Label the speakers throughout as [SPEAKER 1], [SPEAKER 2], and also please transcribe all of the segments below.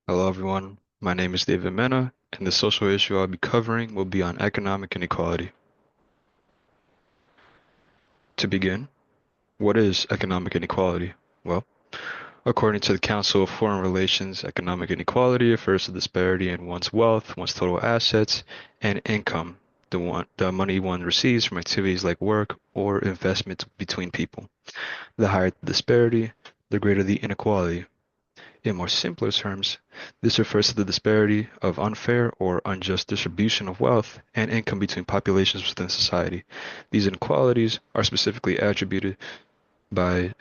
[SPEAKER 1] Hello, everyone. My name is David Mena, and the social issue I'll be covering will be on economic inequality. To begin, what is economic inequality? Well, according to the Council of Foreign Relations, economic inequality refers to disparity in one's wealth, one's total assets, and income, the money one receives from activities like work or investment between people. The higher the disparity, the greater the inequality. In more simpler terms, this refers to the disparity of unfair or unjust distribution of wealth and income between populations within society. These inequalities are specifically attributed by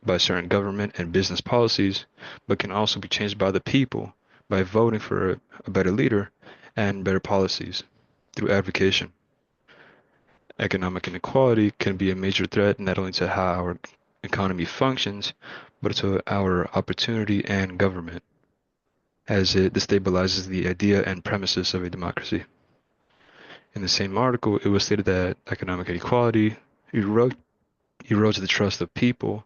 [SPEAKER 1] by certain government and business policies, but can also be changed by the people by voting for a better leader and better policies through advocacy. Economic inequality can be a major threat not only to how our economy functions, but to our opportunity and government, as it destabilizes the idea and premises of a democracy. In the same article, it was stated that economic inequality erodes the trust of people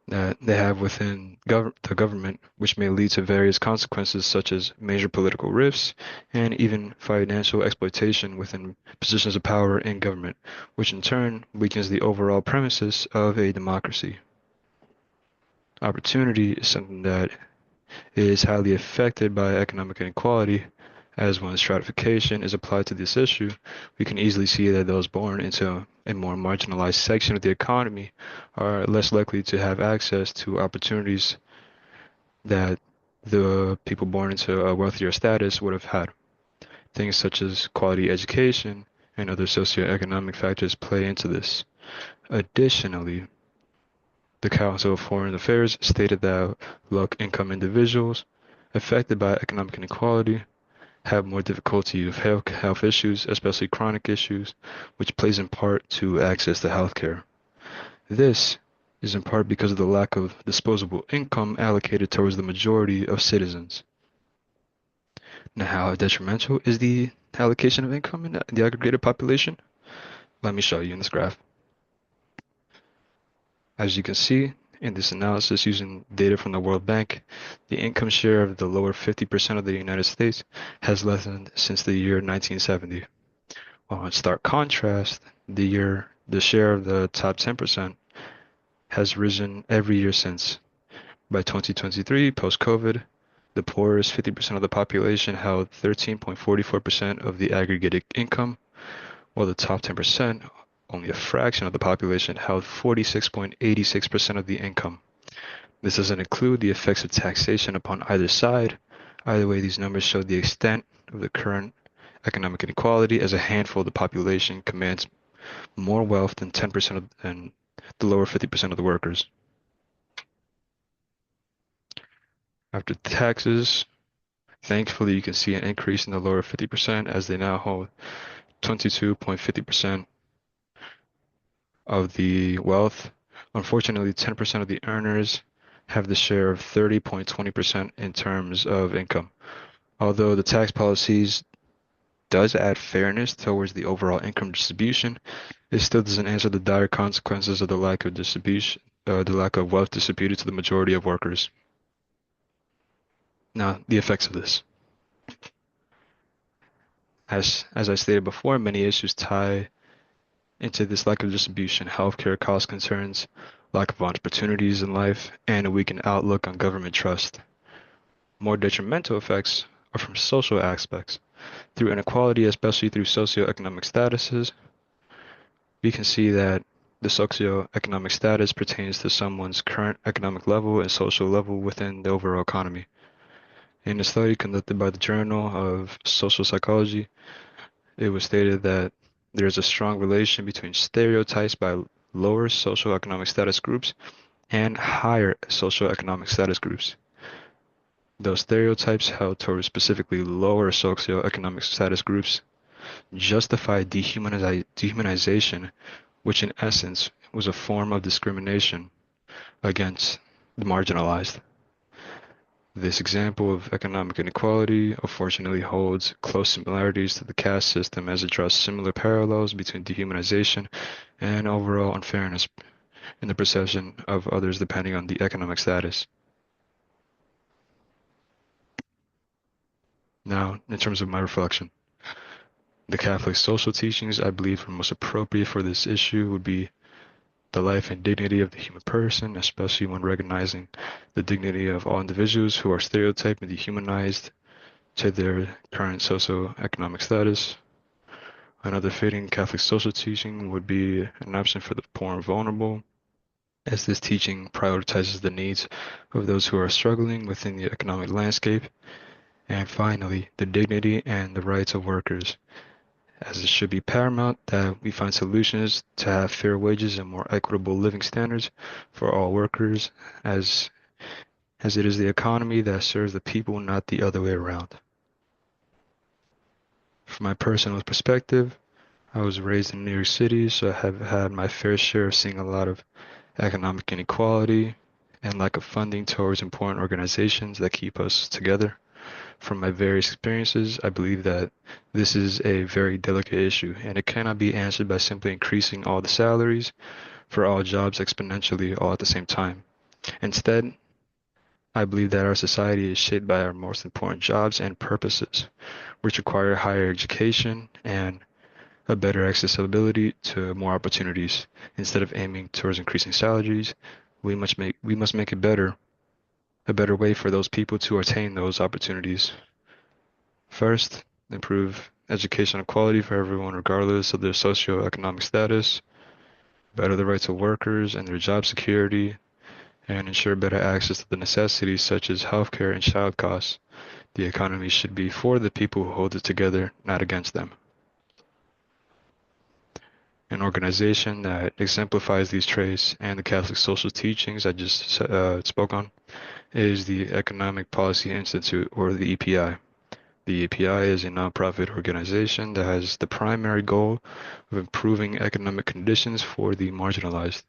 [SPEAKER 1] that they have within the government, which may lead to various consequences such as major political rifts and even financial exploitation within positions of power in government, which in turn weakens the overall premises of a democracy. Opportunity is something that is highly affected by economic inequality. As when stratification is applied to this issue, we can easily see that those born into a more marginalized section of the economy are less likely to have access to opportunities that the people born into a wealthier status would have had. Things such as quality education and other socioeconomic factors play into this. Additionally, the Council of Foreign Affairs stated that low-income individuals affected by economic inequality have more difficulty with health issues, especially chronic issues, which plays in part to access to healthcare. This is in part because of the lack of disposable income allocated towards the majority of citizens. Now, how detrimental is the allocation of income in the aggregated population? Let me show you in this graph. As you can see in this analysis using data from the World Bank, the income share of the lower 50% of the United States has lessened since the year 1970. While in stark contrast, the share of the top 10% has risen every year since. By 2023, post-COVID, the poorest 50% of the population held 13.44% of the aggregated income, while the top 10%, only a fraction of the population, held 46.86% of the income. This doesn't include the effects of taxation upon either side. Either way, these numbers show the extent of the current economic inequality, as a handful of the population commands more wealth than 10% of and the lower 50% of the workers. After taxes, thankfully you can see an increase in the lower 50% as they now hold 22.50% of the wealth. Unfortunately, 10% of the earners have the share of 30.20% in terms of income. Although the tax policies does add fairness towards the overall income distribution, it still doesn't answer the dire consequences of the lack of distribution, the lack of wealth distributed to the majority of workers. Now, the effects of this. As I stated before, many issues tie into this lack of distribution: healthcare cost concerns, lack of opportunities in life, and a weakened outlook on government trust. More detrimental effects are from social aspects. Through inequality, especially through socioeconomic statuses, we can see that the socioeconomic status pertains to someone's current economic level and social level within the overall economy. In a study conducted by the Journal of Social Psychology, it was stated that there is a strong relation between stereotypes by lower socioeconomic status groups and higher socioeconomic status groups. Those stereotypes held towards specifically lower socioeconomic status groups justify dehumanization, which in essence was a form of discrimination against the marginalized. This example of economic inequality unfortunately holds close similarities to the caste system, as it draws similar parallels between dehumanization and overall unfairness in the perception of others depending on the economic status. Now, in terms of my reflection, the Catholic social teachings I believe are most appropriate for this issue would be the life and dignity of the human person, especially when recognizing the dignity of all individuals who are stereotyped and dehumanized to their current socioeconomic status. Another fitting Catholic social teaching would be an option for the poor and vulnerable, as this teaching prioritizes the needs of those who are struggling within the economic landscape. And finally, the dignity and the rights of workers, as it should be paramount that we find solutions to have fair wages and more equitable living standards for all workers, as it is the economy that serves the people, not the other way around. From my personal perspective, I was raised in New York City, so I have had my fair share of seeing a lot of economic inequality and lack of funding towards important organizations that keep us together. From my various experiences, I believe that this is a very delicate issue, and it cannot be answered by simply increasing all the salaries for all jobs exponentially all at the same time. Instead, I believe that our society is shaped by our most important jobs and purposes, which require higher education and a better accessibility to more opportunities. Instead of aiming towards increasing salaries, we must make a better way for those people to attain those opportunities. First, improve educational quality for everyone regardless of their socioeconomic status, better the rights of workers and their job security, and ensure better access to the necessities such as healthcare and child costs. The economy should be for the people who hold it together, not against them. An organization that exemplifies these traits and the Catholic social teachings I just spoke on is the Economic Policy Institute, or the EPI. The EPI is a nonprofit organization that has the primary goal of improving economic conditions for the marginalized.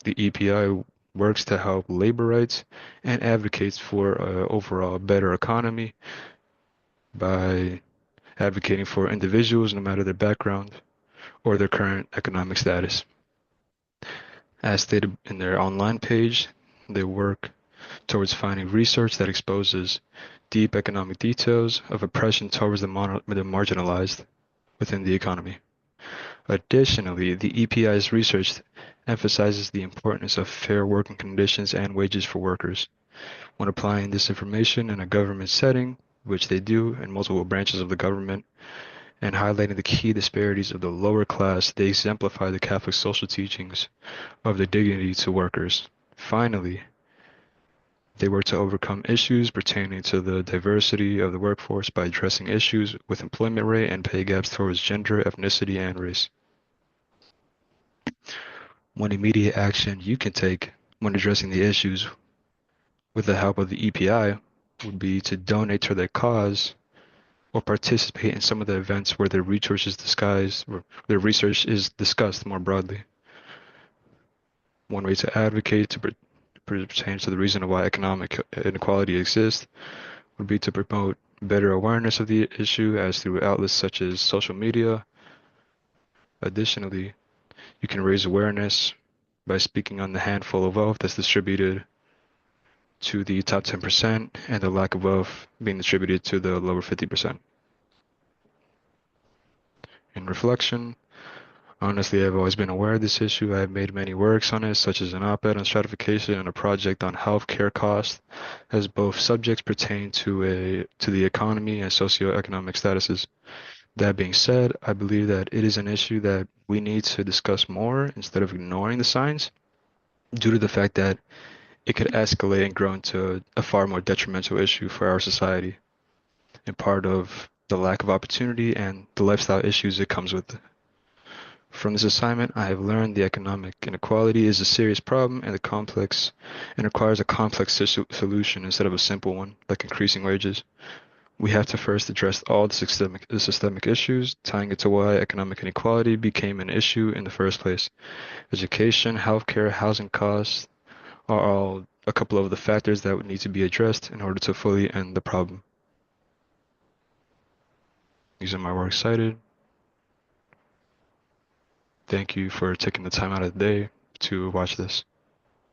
[SPEAKER 1] The EPI works to help labor rights and advocates for an overall better economy by advocating for individuals no matter their background or their current economic status. As stated in their online page, they work towards finding research that exposes deep economic details of oppression towards the marginalized within the economy. Additionally, the EPI's research emphasizes the importance of fair working conditions and wages for workers. When applying this information in a government setting, which they do in multiple branches of the government, and highlighting the key disparities of the lower class, they exemplify the Catholic social teachings of the dignity to workers. Finally, they work to overcome issues pertaining to the diversity of the workforce by addressing issues with employment rate and pay gaps towards gender, ethnicity, and race. One immediate action you can take when addressing the issues with the help of the EPI would be to donate to their cause or participate in some of the events where their research is discussed more broadly. One way to advocate to pertain to the reason why economic inequality exists would be to promote better awareness of the issue as through outlets such as social media. Additionally, you can raise awareness by speaking on the handful of wealth that's distributed to the top 10% and the lack of wealth being distributed to the lower 50%. In reflection, honestly, I've always been aware of this issue. I have made many works on it, such as an op-ed on stratification and a project on healthcare costs, as both subjects pertain to the economy and socioeconomic statuses. That being said, I believe that it is an issue that we need to discuss more instead of ignoring the signs, due to the fact that it could escalate and grow into a far more detrimental issue for our society, and part of the lack of opportunity and the lifestyle issues it comes with. From this assignment, I have learned the economic inequality is a serious problem and requires a complex solution instead of a simple one, like increasing wages. We have to first address all the systemic issues, tying it to why economic inequality became an issue in the first place. Education, healthcare, housing costs are all a couple of the factors that would need to be addressed in order to fully end the problem. These are my works cited. Thank you for taking the time out of the day to watch this.